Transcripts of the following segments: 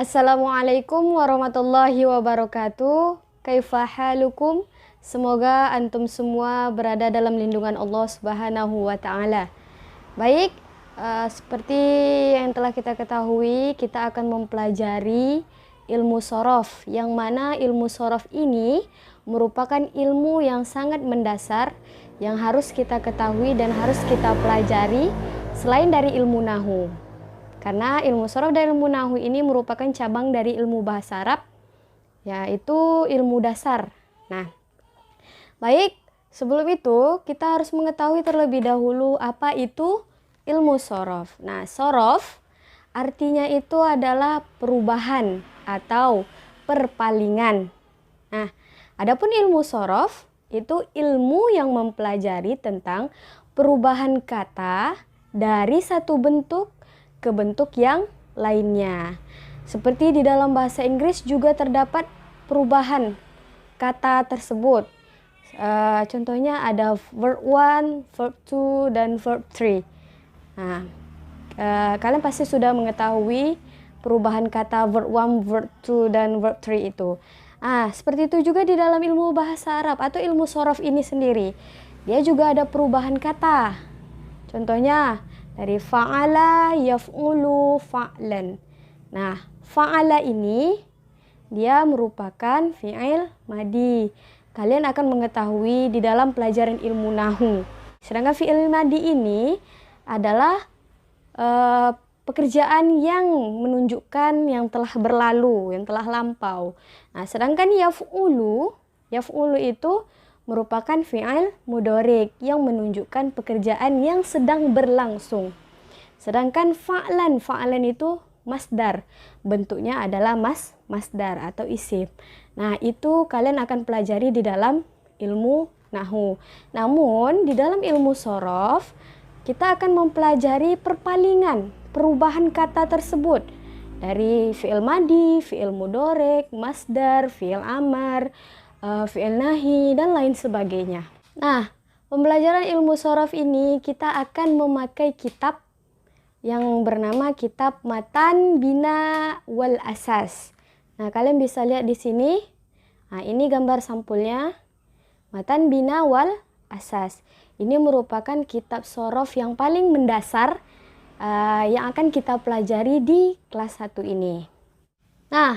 Assalamualaikum warahmatullahi wabarakatuh. Kaifa halukum? Semoga antum semua berada dalam lindungan Allah Subhanahu wa taala. Baik, seperti yang telah kita ketahui, kita akan mempelajari ilmu shorof, yang mana ilmu shorof ini merupakan ilmu yang sangat mendasar yang harus kita ketahui dan harus kita pelajari selain dari ilmu nahu. Karena ilmu shorof dan ilmu nahu ini merupakan cabang dari ilmu bahasa Arab, yaitu ilmu dasar. Nah, baik, sebelum itu kita harus mengetahui terlebih dahulu apa itu ilmu shorof. Nah, shorof artinya itu adalah perubahan atau perpalingan. Nah, adapun ilmu shorof itu ilmu yang mempelajari tentang perubahan kata dari satu bentuk ke bentuk yang lainnya. Seperti di dalam bahasa Inggris juga terdapat perubahan kata tersebut. Contohnya ada verb 1, verb 2, dan verb 3. Nah, kalian pasti sudah mengetahui perubahan kata verb 1, verb 2, dan verb 3 itu. Seperti itu juga di dalam ilmu bahasa Arab atau ilmu shorof ini sendiri. Dia juga ada perubahan kata. Contohnya dari fa'ala yaf'ulu fa'lan. Nah, fa'ala ini dia merupakan fi'il madi. Kalian akan mengetahui di dalam pelajaran ilmu nahu. Sedangkan fi'il madi ini adalah pekerjaan yang menunjukkan yang telah berlalu, yang telah lampau. Nah, sedangkan yaf'ulu itu merupakan fi'il mudhorik yang menunjukkan pekerjaan yang sedang berlangsung. Sedangkan fa'lan itu masdar. Bentuknya adalah masdar atau isim. Nah, itu kalian akan pelajari di dalam ilmu nahu. Namun, di dalam ilmu shorof, kita akan mempelajari perpalingan, perubahan kata tersebut. Dari fi'il madi, fi'il mudhorik, masdar, fi'il amar, fi'il nahi, dan lain sebagainya. Nah, pembelajaran ilmu shorof ini kita akan memakai kitab yang bernama kitab Matan Bina wal Asas. Nah, kalian bisa lihat di sini. Nah, ini gambar sampulnya. Matan Bina wal Asas. Ini merupakan kitab shorof yang paling mendasar yang akan kita pelajari di kelas 1 ini. Nah,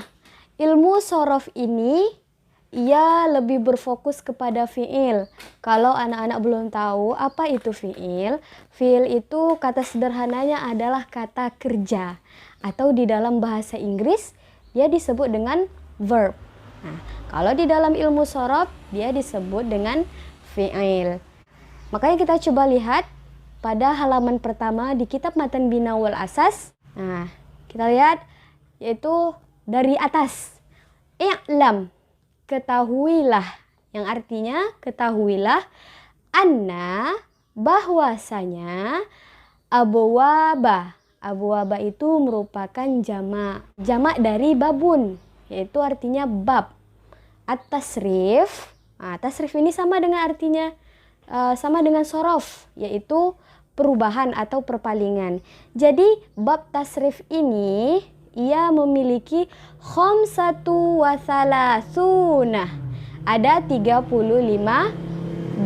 ilmu shorof ini ia lebih berfokus kepada fi'il. Kalau anak-anak belum tahu apa itu fi'il, fi'il itu kata sederhananya adalah kata kerja. Atau di dalam bahasa Inggris, dia disebut dengan verb. Nah, kalau di dalam ilmu shorof, dia disebut dengan fi'il. Makanya kita coba lihat pada halaman pertama di kitab Matan Bina wal Asas. Nah, kita lihat yaitu dari atas. I'lam, ketahuilah, yang artinya ketahuilah, anna, bahwasanya, abwaba itu merupakan jamak dari babun, yaitu artinya bab. At-tasrif, tasrif ini sama dengan artinya sama dengan shorof, yaitu perubahan atau perpalingan. Jadi bab tasrif ini ia memiliki khamsatu wa thalathuna. Ada 35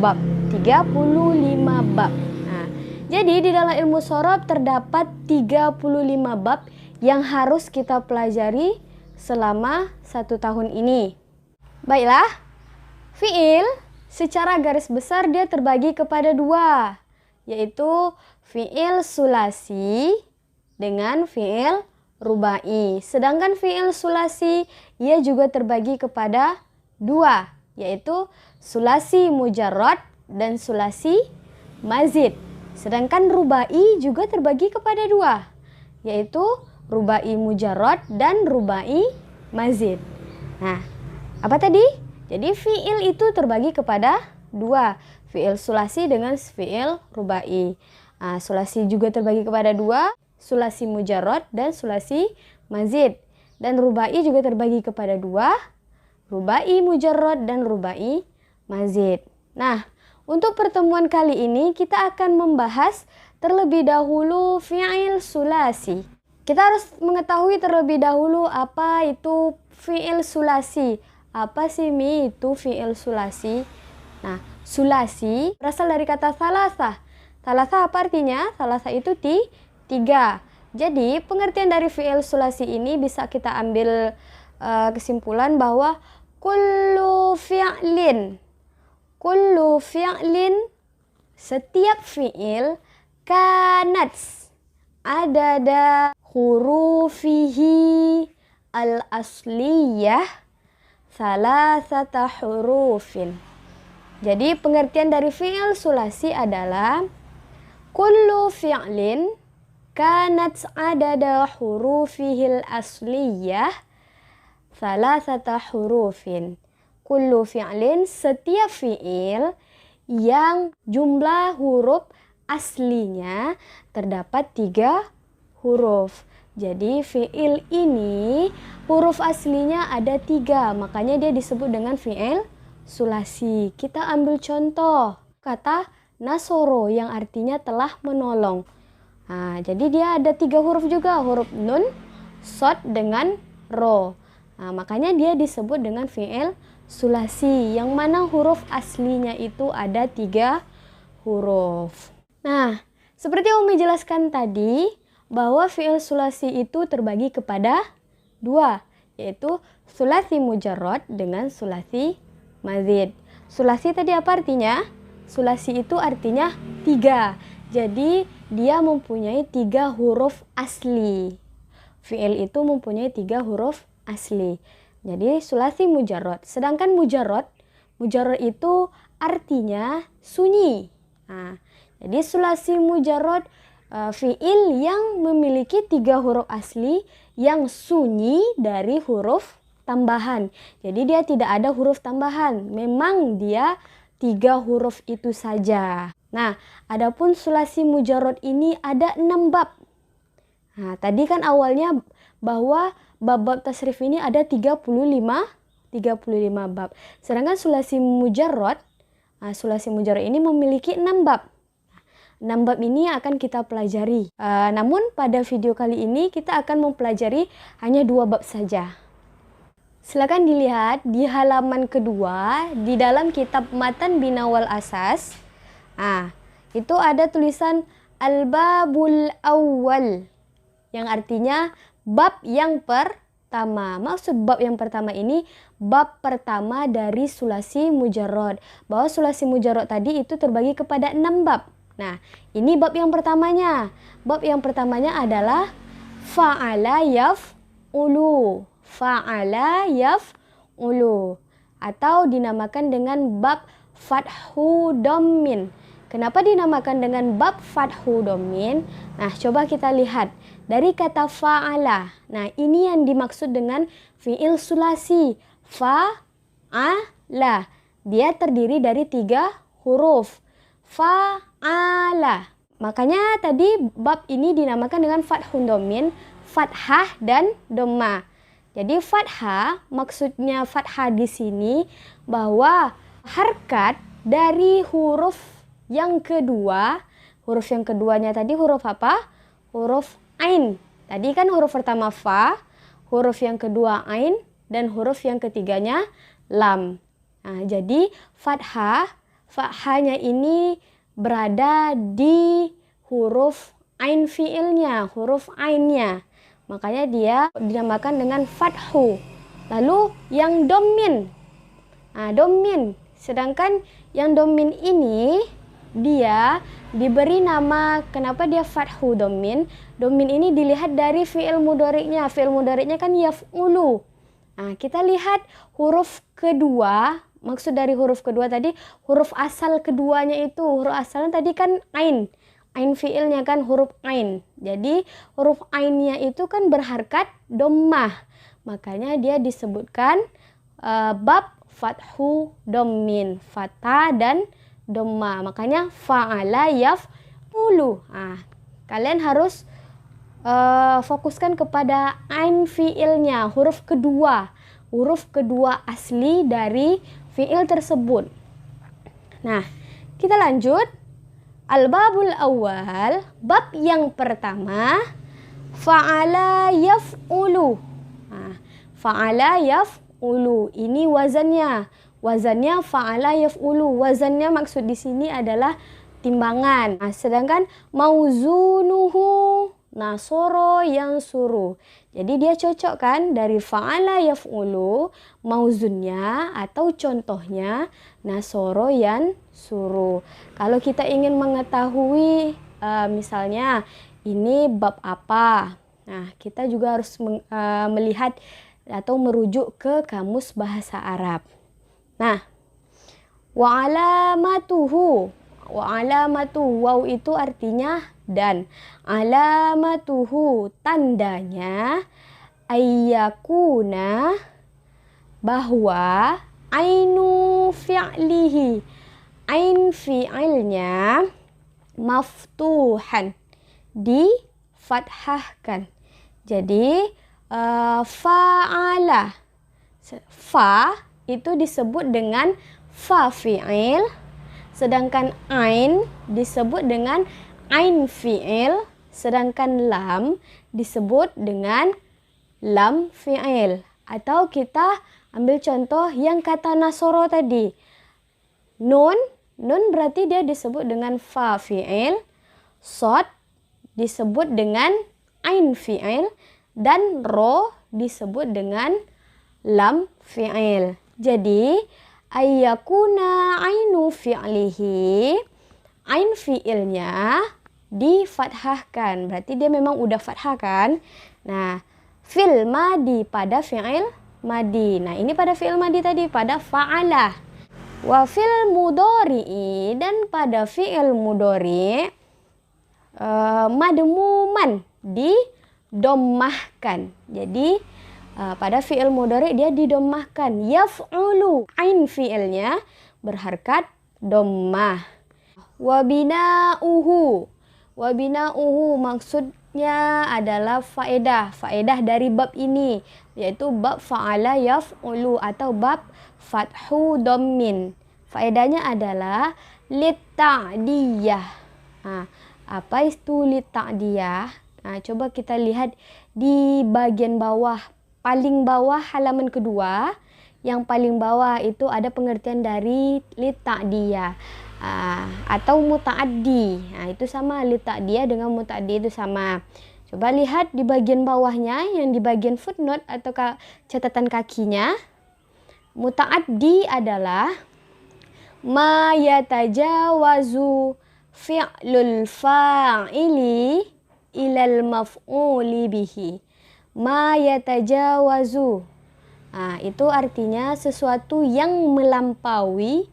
bab. 35 bab. Nah, jadi di dalam ilmu shorof terdapat 35 bab yang harus kita pelajari selama 1 tahun ini. Baiklah, fi'il secara garis besar dia terbagi kepada 2, yaitu fi'il sulasi dengan fi'il rubai. Sedangkan fi'il sulasi ia juga terbagi kepada 2, yaitu sulasi mujarrad dan sulasi mazid. Sedangkan rubai juga terbagi kepada 2, yaitu rubai mujarrad dan rubai mazid. Nah, apa tadi? Jadi fi'il itu terbagi kepada 2, fi'il sulasi dengan fi'il rubai. Sulasi juga terbagi kepada 2, sulasi mujarrad dan sulasi mazid. Dan rubai juga terbagi kepada 2, rubai mujarrad dan rubai mazid. Nah, untuk pertemuan kali ini kita akan membahas terlebih dahulu fi'il sulasi. Kita harus mengetahui terlebih dahulu apa itu fi'il sulasi. Apa sih Mi itu fi'il sulasi? Nah, sulasi berasal dari kata salasa. Salasa apa artinya? Salasa itu tiga. Jadi, pengertian dari fi'il sulasi ini bisa kita ambil kesimpulan bahwa kullu fi'lin, setiap fi'il kanat adada hurufihi al-asliyah salasata hurufin. Jadi pengertian dari fi'il sulasi adalah kullu fi'lin kanat adada hurufihil asliyah salasata hurufin. Kullu fi'lin, setiap fi'il yang jumlah huruf aslinya terdapat 3 huruf. Jadi fi'il ini huruf aslinya ada 3, makanya dia disebut dengan fi'il sulasi. Kita ambil contoh kata nasoro yang artinya telah menolong. Nah, jadi dia ada 3 huruf juga, huruf nun, sod dengan ro. Nah, makanya dia disebut dengan fi'il sulasi, yang mana huruf aslinya itu ada 3 huruf. Nah, seperti yang Umi jelaskan tadi, bahwa fi'il sulasi itu terbagi kepada 2, yaitu sulasi mujarrad dengan sulasi mazid. Sulasi tadi apa artinya? Sulasi itu artinya 3. Jadi dia mempunyai 3 huruf asli. Fi'il itu mempunyai 3 huruf asli. Jadi sulasi mujarrad. Sedangkan mujarrad itu artinya sunyi. Nah, jadi sulasi mujarrad fi'il yang memiliki 3 huruf asli yang sunyi dari huruf tambahan. Jadi dia tidak ada huruf tambahan. Memang dia 3 huruf itu saja. Nah, adapun sulasi mujarrad ini ada 6 bab. Nah, tadi kan awalnya bahwa bab-bab tasrif ini ada 35 bab. Sedangkan sulasi mujarrad ini memiliki 6 bab. 6 bab ini akan kita pelajari. Namun pada video kali ini kita akan mempelajari hanya 2 bab saja. Silakan dilihat di halaman kedua di dalam kitab Matan Bina wal Asas. Itu ada tulisan Al-Babul Awwal, yang artinya bab yang pertama. Maksud bab yang pertama ini bab pertama dari sulasi mujarrad. Bahwa sulasi mujarrad tadi itu terbagi kepada 6 bab. Nah, ini bab yang pertamanya. Bab yang pertamanya adalah fa'ala yaf'ulu. Fa'ala yaf'ulu. Atau dinamakan dengan bab fathu dhammin. Kenapa dinamakan dengan bab fathu dhammin? Nah, coba kita lihat dari kata fa'ala. Nah, ini yang dimaksud dengan fi'il sulasi. Fa'ala. Dia terdiri dari 3 huruf. Fa'ala. Makanya tadi bab ini dinamakan dengan fathun dhammin, fathah dan dhamma. Jadi fathah, maksudnya fathah di sini bahwa harkat dari huruf yang kedua. Huruf yang keduanya tadi huruf apa? Huruf ain. Tadi kan huruf pertama fa, huruf yang kedua ain, dan huruf yang ketiganya lam. Nah, jadi fathahnya ini berada di huruf ain fiilnya, huruf ainnya. Makanya dia dinamakan dengan fathu. Lalu yang dhammin. Dhammin. Sedangkan yang dhammin ini dia diberi nama, kenapa dia fathu dhammin? Dhammin ini dilihat dari fi'il mudhari'nya. Fi'il mudhari'nya kan yaf'ulu. Kita lihat huruf kedua. Maksud dari huruf kedua tadi, huruf asal keduanya itu, huruf asalnya tadi kan ain. Ain fiilnya kan huruf ain. Jadi huruf ainnya itu kan berharkat dhammah. Makanya dia disebutkan bab fathu dhammin, fathah dan dhammah. Makanya fa'ala yaf'ulu. Kalian harus fokuskan kepada ain fiilnya, huruf kedua asli dari fi'il tersebut. Nah, kita lanjut. Al-babul awal, bab yang pertama, Fa'ala yaf'ulu. Fa'ala yaf'ulu. Ini wazannya. Wazannya fa'ala yaf'ulu. Wazannya maksud di sini adalah timbangan. Sedangkan mauzunuhu nasoro yang suruh. Jadi dia cocok kan dari fa'ala yaf'ulu, mauzunnya atau contohnya nasoro yang suruh. Kalau kita ingin mengetahui misalnya ini bab apa, nah kita juga harus melihat atau merujuk ke kamus bahasa Arab. Nah, wa alamatuhu. Wa alamatuhu, waw itu artinya dan. Alamatuhu, tandanya ayyakuna, bahwa ainu fi'lihi, ain fi'ilnya maftuhan, difathahkan. Jadi fa'ala, fa itu disebut dengan fa fi'il, sedangkan ain disebut dengan ain fi'il, sedangkan lam disebut dengan lam fi'il. Atau kita ambil contoh yang kata nasoro tadi. Nun berarti dia disebut dengan fa fi'il, sod disebut dengan ain fi'il, dan ro disebut dengan lam fi'il. Jadi ayyakuna ainu fi'lihi, ain fi'ilnya difathahkan. Berarti dia memang udah fathah kan? Nah, fil madi, pada fi'il madi. Nah, ini pada fi'il madi tadi, pada fa'ala. Wa fil mudhari'i, dan pada fi'il mudhari' madmuman, didommahkan. Jadi pada fi'il mudhari' dia didommahkan. Yaf'ulu, ain fi'ilnya berharkat dommah. Wa bina'uhu, wa bina'uhu maksudnya adalah faedah dari bab ini, yaitu bab fa'ala yaf'ulu atau bab fathu dhammin. Faedahnya adalah litta'diyah. Apa itu litta'diyah? Coba kita lihat di bagian bawah, paling bawah halaman kedua. Yang paling bawah itu ada pengertian dari litta'diyah atau muta'addi. Itu sama, litta'diyah dengan muta'addi itu sama. Coba lihat di bagian bawahnya, yang di bagian footnote atau catatan kakinya. Muta'addi adalah ma yatajawazu fi'lul fa'ili ilal maf'uli bihi. Ma yatajawazu. Itu artinya sesuatu yang melampaui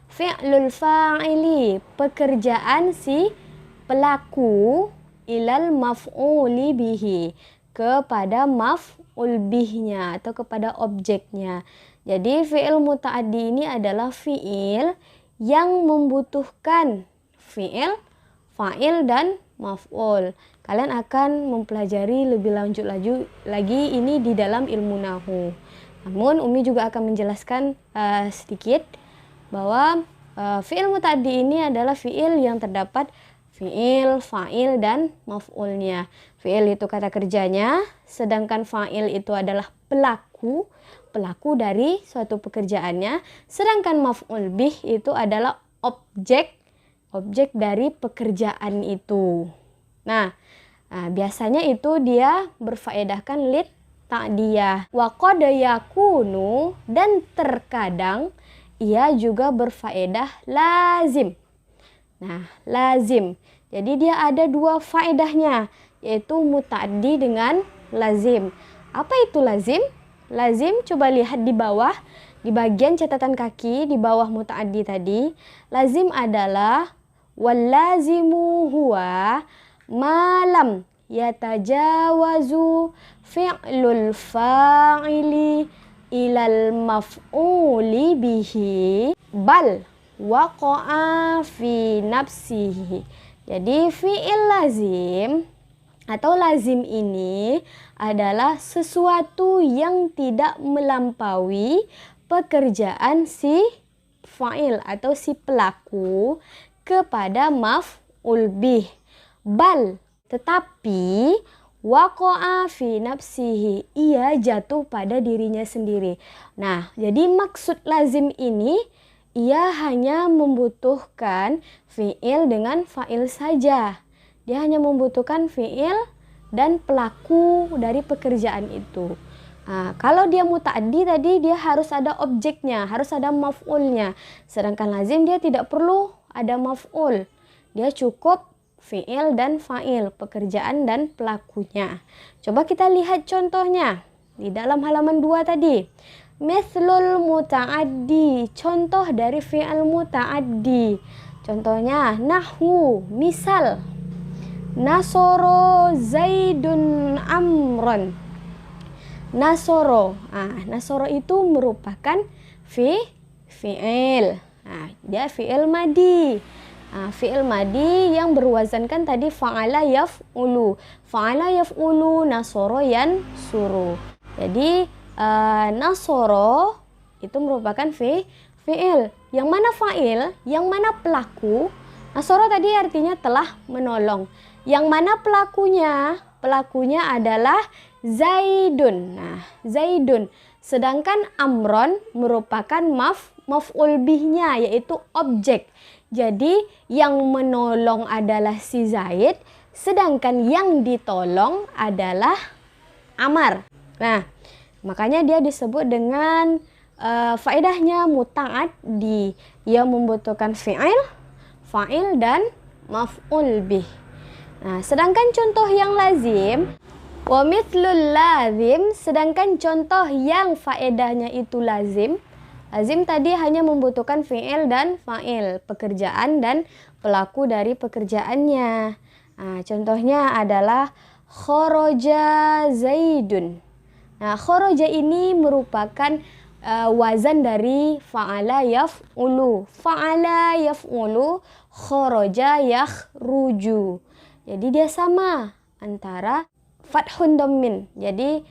fi'lul fa'ili, pekerjaan si pelaku, ilal maf'uli bihi, kepada maf'ul bihnya atau kepada objeknya. Jadi fi'il muta'addi ini adalah fi'il yang membutuhkan fi'il, fa'il, dan maf'ul. Kalian akan mempelajari lebih lanjut lagi ini di dalam ilmu nahu. Namun Umi juga akan menjelaskan sedikit bahwa fi'il muta'addi ini adalah fi'il yang terdapat fi'il, fa'il, dan maf'ulnya. Fi'il itu kata kerjanya, sedangkan fa'il itu adalah pelaku dari suatu pekerjaannya, sedangkan maf'ul bih itu adalah objek dari pekerjaan itu. Nah, biasanya itu dia berfaedahkan lit ta'diyah. Wa qad yakunu, dan terkadang ia juga berfaedah lazim. Nah, lazim. Jadi dia ada dua faedahnya, yaitu muta'addi dengan lazim. Apa itu lazim? Lazim, coba lihat di bawah, di bagian catatan kaki di bawah muta'addi tadi. Lazim adalah wallazimu huwa malam yatajawazu fi'lul fa'ili ilal maf'uli bihi bal waqa'a fi nafsihi. Jadi fi'il lazim atau lazim ini adalah sesuatu yang tidak melampaui pekerjaan si fa'il atau si pelaku kepada maf'ul bih. Bal, tetapi Waqa'a fi nafsihi, ia jatuh pada dirinya sendiri. Nah, jadi maksud lazim ini ia hanya membutuhkan fi'il dengan fa'il saja. Dia hanya membutuhkan fi'il dan pelaku dari pekerjaan itu. Nah, kalau dia muta'addi tadi dia harus ada objeknya, harus ada maf'ulnya. Sedangkan lazim dia tidak perlu ada maf'ul. Dia cukup fi'il dan fa'il, pekerjaan dan pelakunya. Coba kita lihat contohnya di dalam halaman 2 tadi. Mithlul muta'addi, contoh dari fi'il muta'addi. Contohnya nahwu, misal nasoro zaidun amron. Nasoro, nasoro itu merupakan fi'il. Dia fi'il madi. Fi'il madi yang berwazankan tadi fa'ala yaf'ulu. Fa'ala yaf'ulu, nasoro yansuru. Jadi nasoro itu merupakan fi'il. Yang mana fa'il, yang mana pelaku. Nasoro tadi artinya telah menolong. Yang mana pelakunya? Pelakunya adalah Zaidun. Nah, Zaidun. Sedangkan amron merupakan maf'ul bihnya, yaitu objek. Jadi yang menolong adalah si Zaid, sedangkan yang ditolong adalah Amar. Nah, makanya dia disebut dengan faedahnya muta'addi. Ia membutuhkan fi'il, fa'il dan maf'ul bih. Nah, sedangkan contoh yang lazim, wa mithlul lazim, sedangkan contoh yang faedahnya itu lazim. Lazim tadi hanya membutuhkan fi'il dan fa'il, pekerjaan dan pelaku dari pekerjaannya. Nah, contohnya adalah kharaja Zaidun. Nah, kharaja ini merupakan wazan dari fa'ala yaf'ulu. Fa'ala yaf'ulu, kharaja yakhruju. Jadi dia sama antara fathun dhammin. Jadi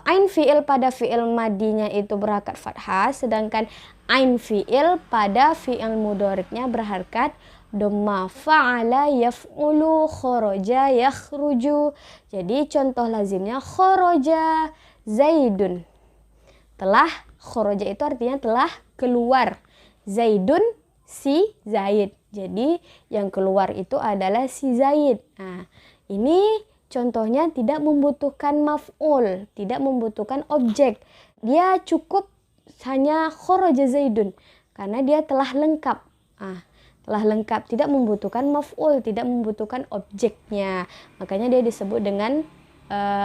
ain fi'il pada fi'il madinya itu berharkat fathah, sedangkan ain fi'il pada fi'il mudhari'nya berharkat dhamma. Fa'ala yaf'ulu, kharaja yakhruju. Jadi contoh lazimnya kharaja Zaidun. Telah, kharaja itu artinya telah keluar. Zaidun, si Zaid. Jadi yang keluar itu adalah si Zaid. Nah, ini contohnya tidak membutuhkan maf'ul, tidak membutuhkan objek. Dia cukup hanya kharaja Zaidun karena dia telah lengkap. Telah lengkap, tidak membutuhkan maf'ul, tidak membutuhkan objeknya. Makanya dia disebut dengan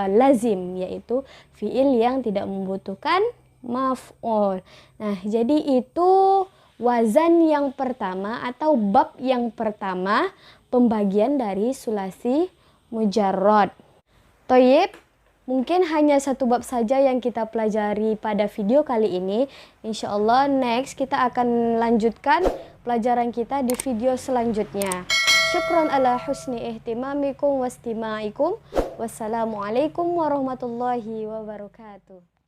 lazim, yaitu fi'il yang tidak membutuhkan maf'ul. Nah, jadi itu wazan yang pertama atau bab yang pertama pembagian dari sulasi mujarrad. Toyib, mungkin hanya satu bab saja yang kita pelajari pada video kali ini. Insyaallah next kita akan lanjutkan pelajaran kita di video selanjutnya. Syukran ala husni ihtimamikum wastimaikum. Wassalamualaikum warahmatullahi wabarakatuh.